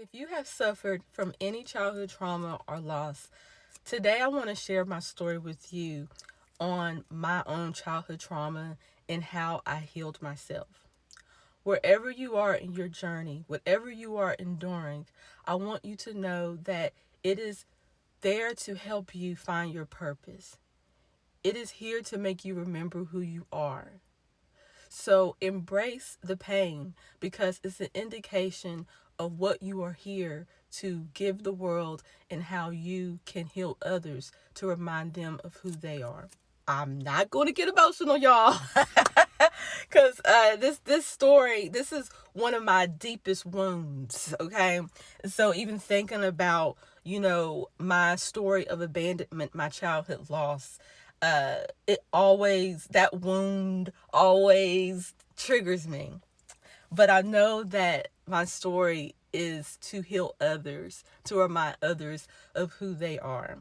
If you have suffered from any childhood trauma or loss, today I want to share my story with you on my own childhood trauma and how I healed myself. Wherever you are in your journey, whatever you are enduring, I want you to know that it is there to help you find your purpose. It is here to make you remember who you are. So embrace the pain because it's an indication of what you are here to give the world and how you can heal others to remind them of who they are. I'm not going to get emotional, y'all, because this story, this is one of my deepest wounds. Okay, so even thinking about my story of abandonment, my childhood loss, it always, that wound always triggers me. But I know that my story is to heal others, to remind others of who they are.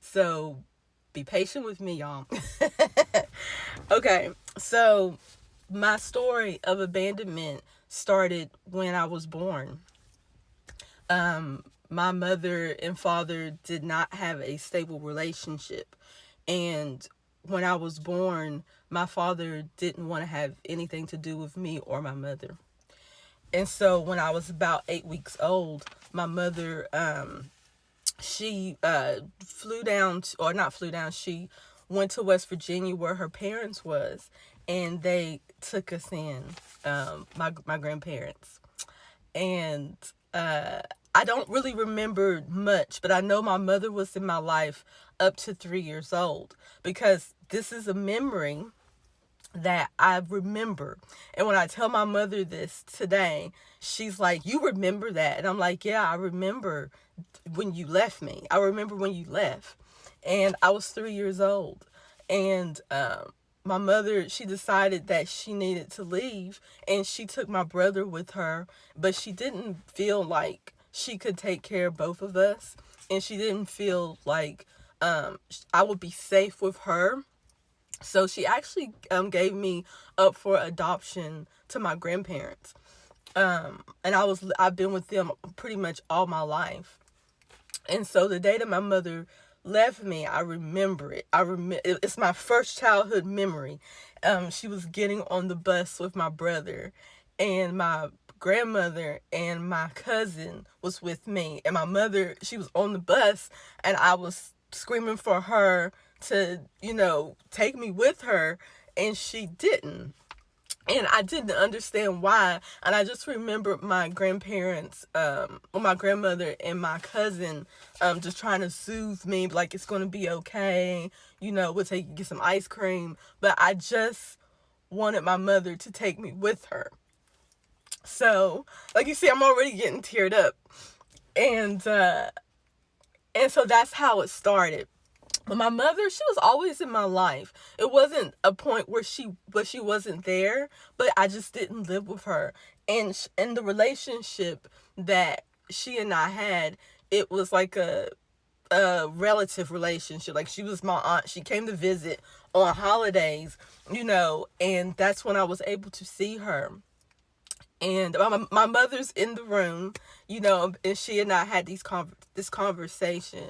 So be patient with me, y'all. Okay, so my story of abandonment started when I was born. My mother and father did not have a stable relationship. And when I was born, my father didn't want to have anything to do with me or my mother. And so when I was about 8 weeks old, my mother, she flew down, or not flew down, she went to West Virginia where her parents was, and they took us in, my grandparents. And I don't really remember much, but I know my mother was in my life up to 3 years old because this is a memory that I remember. And when I tell my mother this today, she's like, "You remember that?" And I'm like, "Yeah, I remember when you left me. I remember when you left." And I was 3 years old. And my mother, she decided that she needed to leave, and she took my brother with her, but she didn't feel like she could take care of both of us, and she didn't feel like I would be safe with her. So she actually gave me up for adoption to my grandparents. And I've been with them pretty much all my life. And so the day that my mother left me, I remember it. It's my first childhood memory. She was getting on the bus with my brother, and my grandmother and my cousin was with me. And my mother, she was on the bus, and I was screaming for her to, take me with her, and she didn't. And I didn't understand why. And I just remember my grandparents, my grandmother and my cousin, just trying to soothe me, like, it's going to be okay. We'll take you get some ice cream. But I just wanted my mother to take me with her. So, like you see, I'm already getting teared up. And so that's how it started. But my mother, she was always in my life. It wasn't a point where she wasn't there, but I just didn't live with her. And the relationship that she and I had, it was like a relative relationship. Like, she was my aunt. She came to visit on holidays, and that's when I was able to see her. And my mother's in the room, and she and I had this conversation.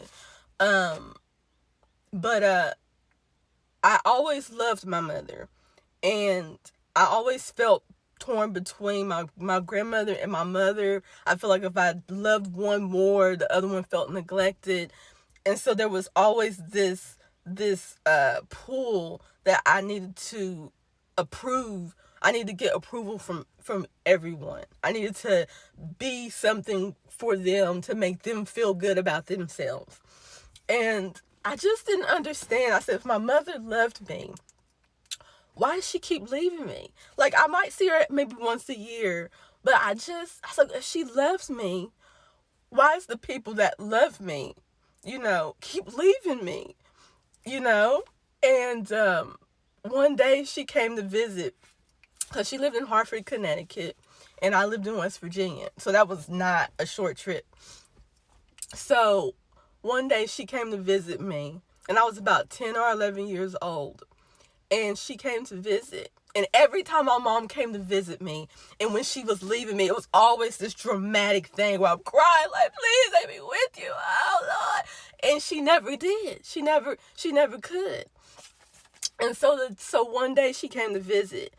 But I always loved my mother, and I always felt torn between my grandmother and my mother. I feel like if I loved one more, the other one felt neglected. And so there was always this pull that I needed to approve. I needed to get approval from everyone. I needed to be something for them to make them feel good about themselves. And I just didn't understand. I said, if my mother loved me, why does she keep leaving me? Like, I might see her maybe once a year, but I said, if she loves me, why is the people that love me, keep leaving me, And one day she came to visit, because she lived in Hartford, Connecticut, and I lived in West Virginia. So that was not a short trip. So one day she came to visit me, and I was about 10 or 11 years old. And she came to visit, And every time my mom came to visit me, and when she was leaving me, it was always this dramatic thing where I'm crying, like, please let me with you, oh Lord. And she never did. She never could. And so one day she came to visit,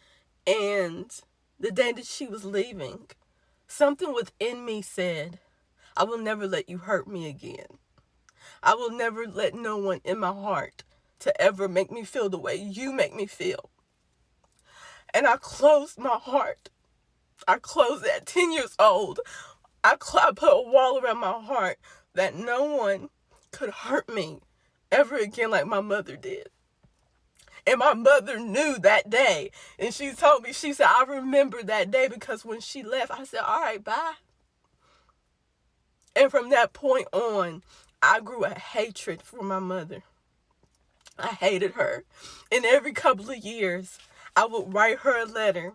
and the day that she was leaving, something within me said, I will never let you hurt me again. I will never let no one in my heart to ever make me feel the way you make me feel. And I closed my heart. I closed it at 10 years old. I put a wall around my heart that no one could hurt me ever again like my mother did. And my mother knew that day. And she told me, she said, I remember that day because when she left, I said, all right, bye. And from that point on, I grew a hatred for my mother. I hated her. And every couple of years, I would write her a letter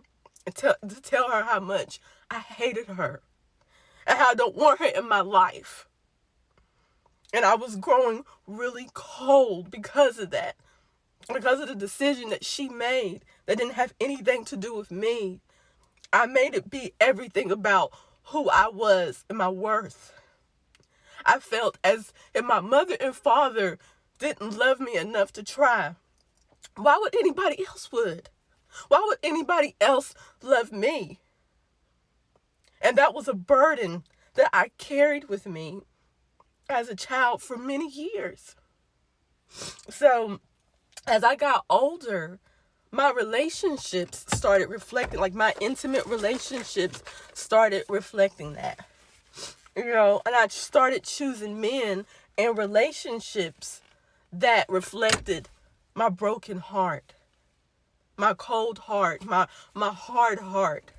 to tell her how much I hated her and how I don't want her in my life. And I was growing really cold because of that, because of the decision that she made that didn't have anything to do with me. I made it be everything about who I was and my worth. I felt as if my mother and father didn't love me enough to try. Why would anybody else would? Why would anybody else love me? And that was a burden that I carried with me as a child for many years. So as I got older, my relationships started reflecting, like my intimate relationships started reflecting that. And I started choosing men and relationships that reflected my broken heart, my cold heart, my hard heart.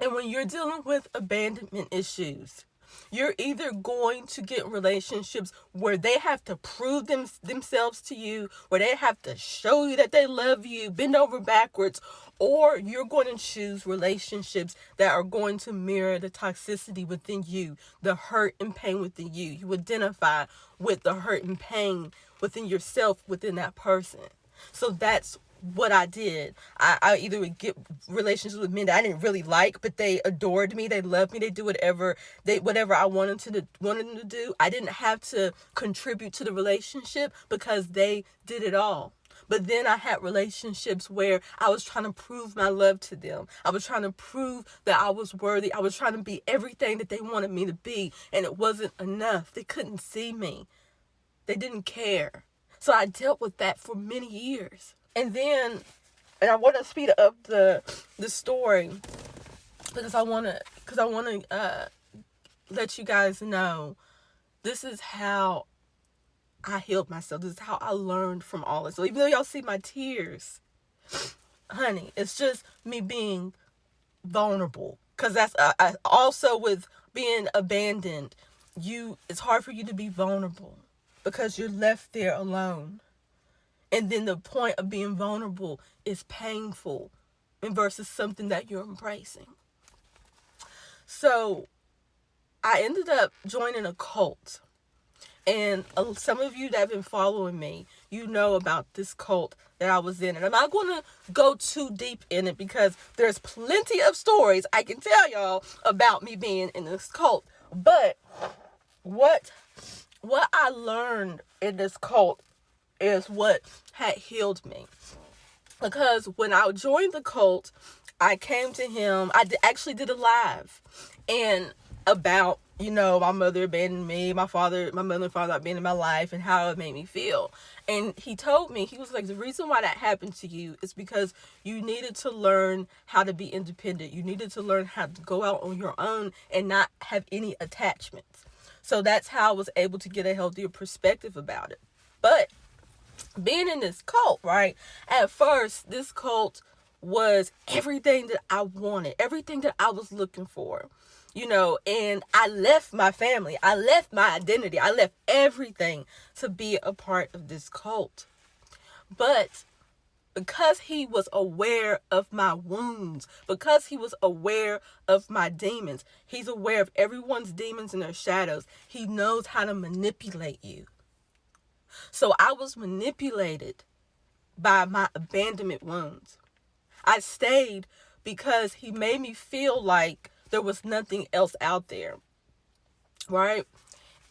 And when you're dealing with abandonment issues, you're either going to get relationships where they have to prove themselves to you, where they have to show you that they love you, bend over backwards, or you're going to choose relationships that are going to mirror the toxicity within you, the hurt and pain within you. You identify with the hurt and pain within yourself, within that person. So that's what I did. I either would get relationships with men that I didn't really like, but they adored me, they loved me, they do whatever I wanted them to do. I didn't have to contribute to the relationship because they did it all. But then I had relationships where I was trying to prove my love to them. I was trying to prove that I was worthy. I was trying to be everything that they wanted me to be, and it wasn't enough. They couldn't see me. They didn't care. So I dealt with that for many years. And I want to speed up the story because I want to let you guys know this is how I healed myself. This is how I learned from all this. So even though y'all see my tears, honey, it's just me being vulnerable. Because that's also with being abandoned, it's hard for you to be vulnerable because you're left there alone. And then the point of being vulnerable is painful versus something that you're embracing. So I ended up joining a cult. And some of you that have been following me, you know about this cult that I was in. And I'm not going to go too deep in it because there's plenty of stories I can tell y'all about me being in this cult. But what I learned in this cult is what had healed me. Because when I joined the cult, I came to him. I actually did a live and about, my mother abandoned me, my mother and father not being in my life and how it made me feel. And he told me, he was like, the reason why that happened to you is because you needed to learn how to be independent. You needed to learn how to go out on your own and not have any attachments. So that's how I was able to get a healthier perspective about it. But being in this cult, right? At first, this cult was everything that I wanted, everything that I was looking for, and I left my family. I left my identity. I left everything to be a part of this cult. But because he was aware of my wounds, because he was aware of my demons, he's aware of everyone's demons and their shadows. He knows how to manipulate you. So I was manipulated by my abandonment wounds. I stayed because he made me feel like there was nothing else out there, right?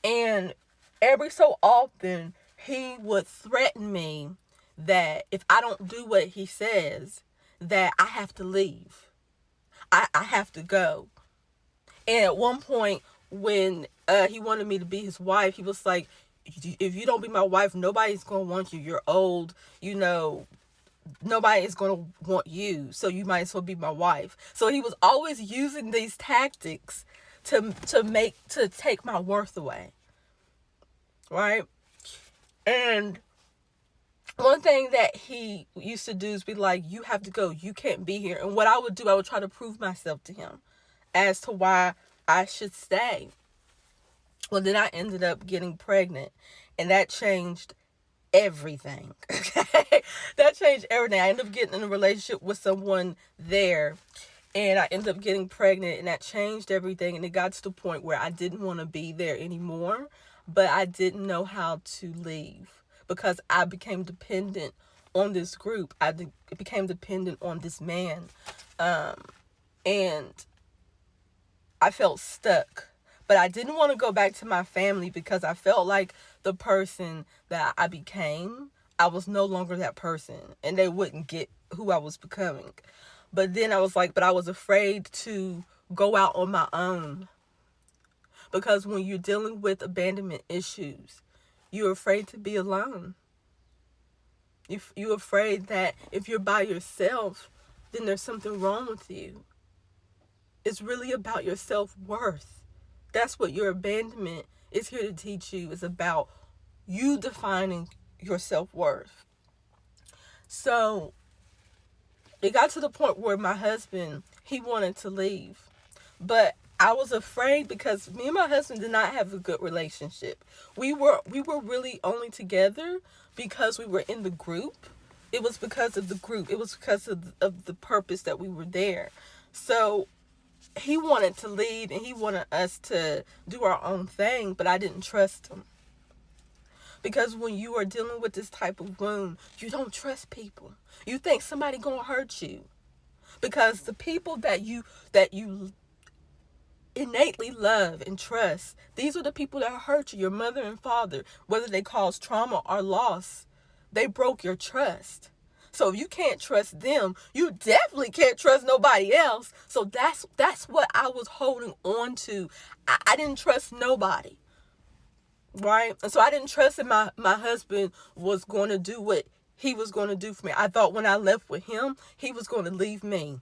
And every so often, he would threaten me that if I don't do what he says, that I have to leave. I have to go. And at one point, when he wanted me to be his wife, he was like, if you don't be my wife, nobody's going to want you. You're old, nobody is going to want you, so you might as well be my wife. So he was always using these tactics to take my worth away, right? And one thing that he used to do is be like, you have to go, you can't be here. And what I would do, I would try to prove myself to him as to why I should stay. Well, then I ended up getting pregnant, and that changed everything. Okay, that changed everything. I ended up getting in a relationship with someone there, and I ended up getting pregnant, and that changed everything. And it got to the point where I didn't want to be there anymore, but I didn't know how to leave because I became dependent on this group. I became dependent on this man, and I felt stuck. But I didn't want to go back to my family because I felt like the person that I became, I was no longer that person, and they wouldn't get who I was becoming. But then I was like, but I was afraid to go out on my own, because when you're dealing with abandonment issues, you're afraid to be alone. You're afraid that if you're by yourself, then there's something wrong with you. It's really about your self-worth. That's what your abandonment is here to teach you. It's about you defining your self-worth. So it got to the point where my husband, he wanted to leave. But I was afraid because me and my husband did not have a good relationship. We were really only together because we were in the group. It was because of the group. It was because of the purpose that we were there. So he wanted to leave and he wanted us to do our own thing, but I didn't trust him. Because when you are dealing with this type of wound, you don't trust people. You think somebody gonna hurt you. Because the people that you innately love and trust, these are the people that hurt you, your mother and father, whether they cause trauma or loss, they broke your trust. So if you can't trust them, you definitely can't trust nobody else. So that's what I was holding on to. I didn't trust nobody, right? And so I didn't trust that my husband was going to do what he was going to do for me. I thought when I left with him, he was going to leave me,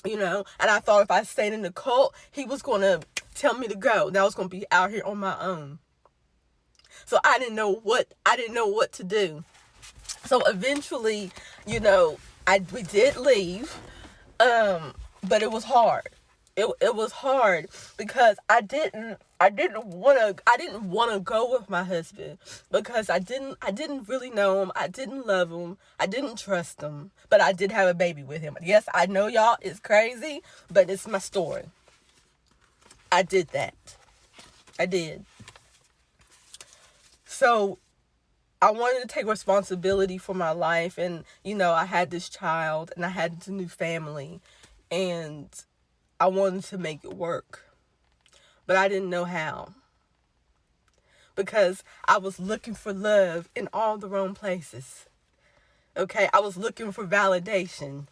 and I thought if I stayed in the cult, he was going to tell me to go. And I was going to be out here on my own. So I didn't know what to do. So eventually, we did leave, but it was hard. It was hard because I didn't want to go with my husband because I didn't really know him. I didn't love him. I didn't trust him, but I did have a baby with him. Yes, I know y'all, it's crazy, but it's my story. I did that. I did. So I wanted to take responsibility for my life, and I had this child and I had this new family, and I wanted to make it work, but I didn't know how, because I was looking for love in all the wrong places. Okay, I was looking for validation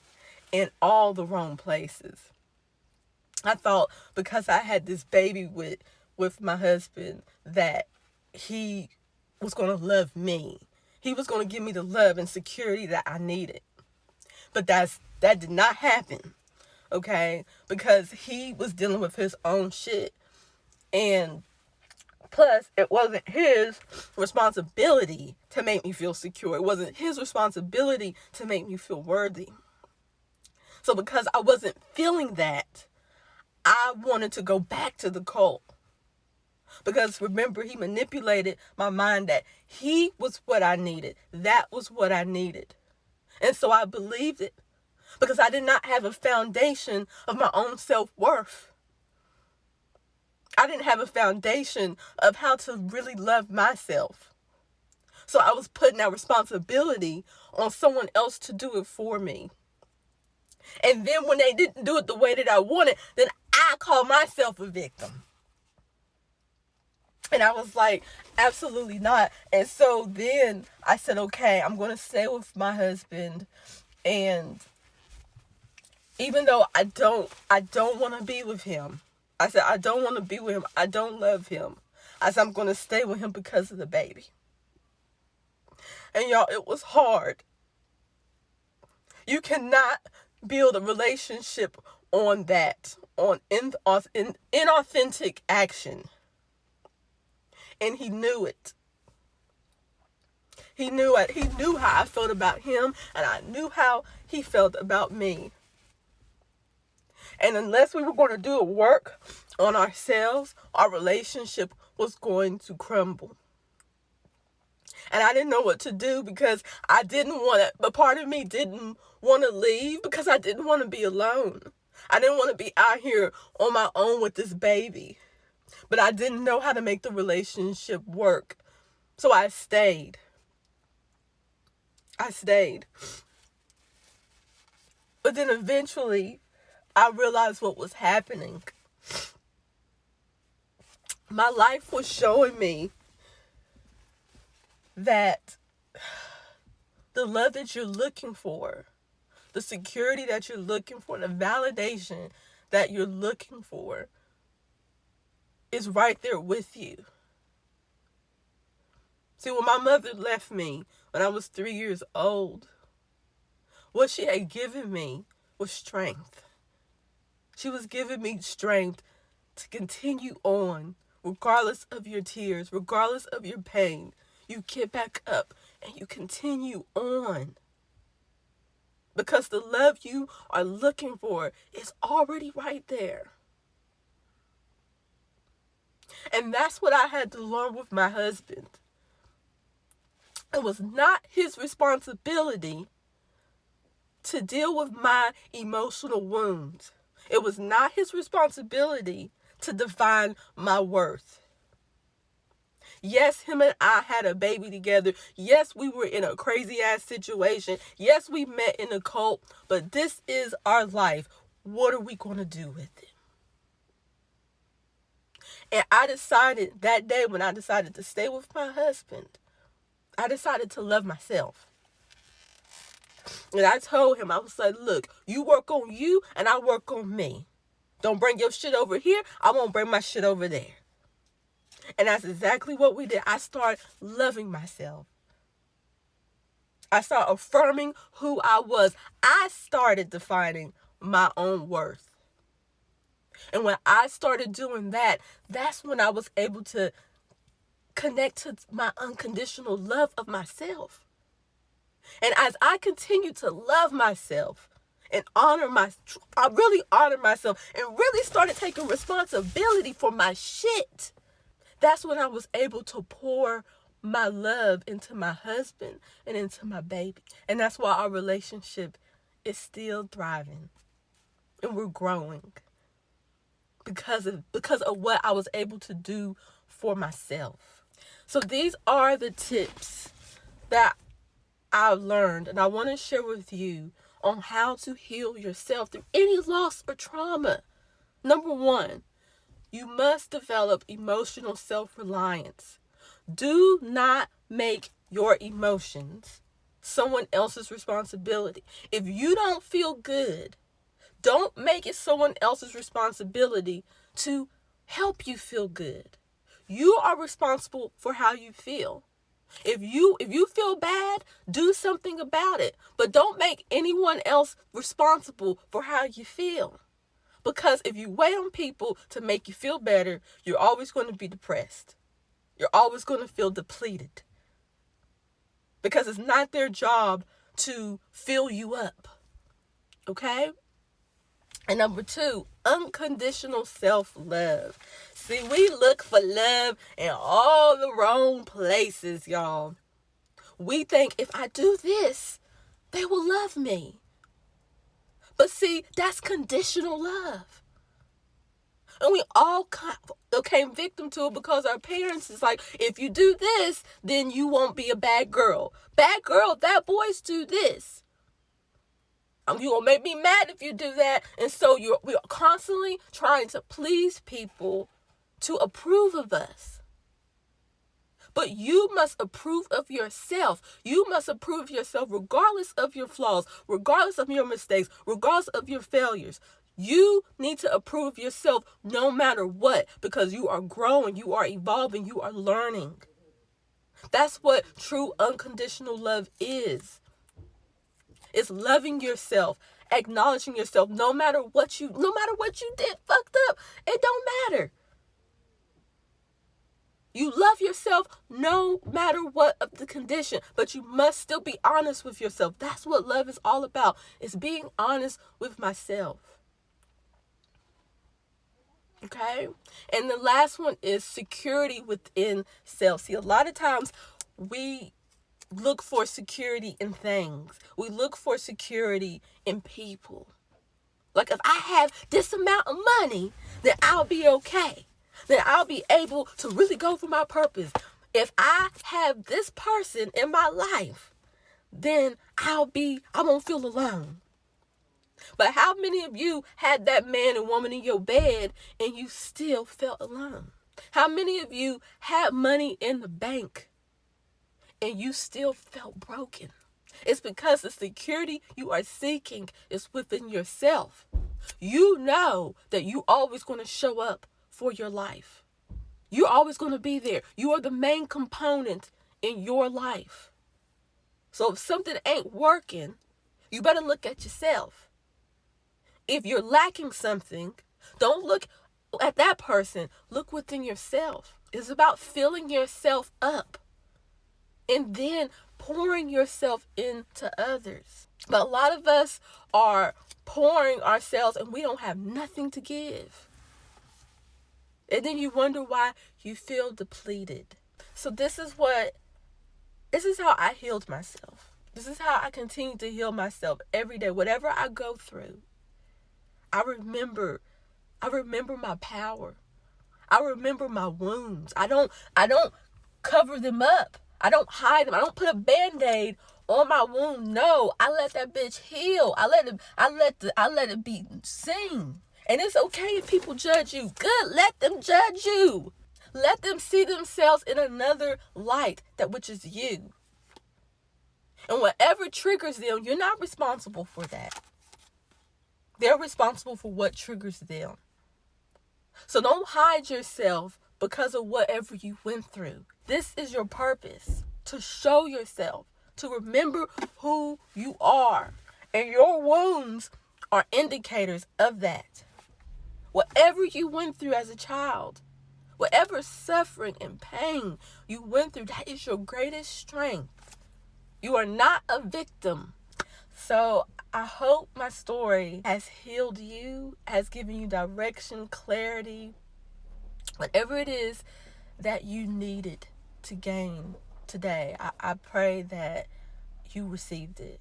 in all the wrong places. I thought because I had this baby with my husband that he was going to love me. He was going to give me the love and security that I needed. But that did not happen, okay? Because he was dealing with his own shit. And plus, it wasn't his responsibility to make me feel secure. It wasn't his responsibility to make me feel worthy. So because I wasn't feeling that, I wanted to go back to the cult. Because remember, he manipulated my mind that he was what I needed. That was what I needed. And so I believed it because I did not have a foundation of my own self-worth. I didn't have a foundation of how to really love myself. So I was putting that responsibility on someone else to do it for me. And then when they didn't do it the way that I wanted, then I call myself a victim. And I was like, absolutely not. And so then I said, okay, I'm going to stay with my husband. And even though I don't want to be with him. I said, I don't want to be with him. I don't love him. I said, I'm going to stay with him because of the baby. And y'all, it was hard. You cannot build a relationship on that, on inauthentic action. And he knew it. He knew it. He knew how I felt about him, and I knew how he felt about me. And unless we were going to do a work on ourselves, our relationship was going to crumble. And I didn't know what to do because I didn't want to, but part of me didn't want to leave because I didn't want to be alone. I didn't want to be out here on my own with this baby. But I didn't know how to make the relationship work. So I stayed. But then eventually, I realized what was happening. My life was showing me that the love that you're looking for, the security that you're looking for, the validation that you're looking for is right there with you. See, when my mother left me when I was 3 years old, what she had given me was strength. She was giving me strength to continue on, regardless of your tears, regardless of your pain. You get back up and you continue on. Because the love you are looking for is already right there. And that's what I had to learn with my husband. It was not his responsibility to deal with my emotional wounds. It was not his responsibility to define my worth. Yes, him and I had a baby together. Yes, we were in a crazy ass situation. Yes, we met in a cult, but this is our life. What are we going to do with it? And I decided that day when I decided to stay with my husband, I decided to love myself. And I told him, I was like, look, you work on you and I work on me. Don't bring your shit over here. I won't bring my shit over there. And that's exactly what we did. I started loving myself. I started affirming who I was. I started defining my own worth. And when I started doing that, that's when I was able to connect to my unconditional love of myself. And as I continued to love myself and I really honored myself and really started taking responsibility for my shit. That's when I was able to pour my love into my husband and into my baby. And that's why our relationship is still thriving. And we're growing. Because of what I was able to do for myself. So these are the tips that I've learned. And I want to share with you on how to heal yourself through any loss or trauma. Number 1. You must develop emotional self-reliance. Do not make your emotions someone else's responsibility. If you don't feel good, don't make it someone else's responsibility to help you feel good. You are responsible for how you feel. If you feel bad, do something about it. But don't make anyone else responsible for how you feel. Because if you wait on people to make you feel better, you're always going to be depressed. You're always going to feel depleted. Because it's not their job to fill you up. Okay? And number 2, unconditional self-love. See, we look for love in all the wrong places, y'all. We think if I do this, they will love me. But see, that's conditional love. And we all became victim to it because our parents is like, if you do this, then you won't be a bad girl. Bad girl, bad boys do this. You gonna make me mad if you do that. And so we're constantly trying to please people to approve of us. But you must approve of yourself. You must approve of yourself regardless of your flaws, regardless of your mistakes, regardless of your failures. You need to approve of yourself no matter what, because you are growing, you are evolving, you are learning. That's what true unconditional love is. It's loving yourself, acknowledging yourself no matter what you did fucked up. It don't matter. You love yourself no matter what of the condition, but you must still be honest with yourself. That's what love is all about. It's being honest with myself. Okay? And the last one is security within self. See, a lot of times we look for security in things. We look for security in people. Like, if I have this amount of money, then I'll be okay. Then I'll be able to really go for my purpose. If I have this person in my life, then I won't feel alone. But how many of you had that man and woman in your bed and you still felt alone? How many of you had money in the bank and you still felt broken? It's because the security you are seeking is within yourself. You know that you're always going to show up for your life. You're always going to be there. You are the main component in your life. So if something ain't working, you better look at yourself. If you're lacking something, don't look at that person. Look within yourself. It's about filling yourself up and then pouring yourself into others. But a lot of us are pouring ourselves and we don't have nothing to give. And then you wonder why you feel depleted. So this is how I healed myself. This is how I continue to heal myself every day. Whatever I go through, I remember my power. I remember my wounds. I don't cover them up. I don't hide them. I don't put a Band-Aid on my wound. No, I let that bitch heal. I let it be seen. And it's okay if people judge you. Good, let them judge you. Let them see themselves in another light, that which is you. And whatever triggers them, you're not responsible for that. They're responsible for what triggers them. So don't hide yourself because of whatever you went through. This is your purpose, to show yourself, to remember who you are. And your wounds are indicators of that. Whatever you went through as a child, whatever suffering and pain you went through, that is your greatest strength. You are not a victim. So I hope my story has healed you, has given you direction, clarity, whatever it is that you needed to gain today. I pray that you received it.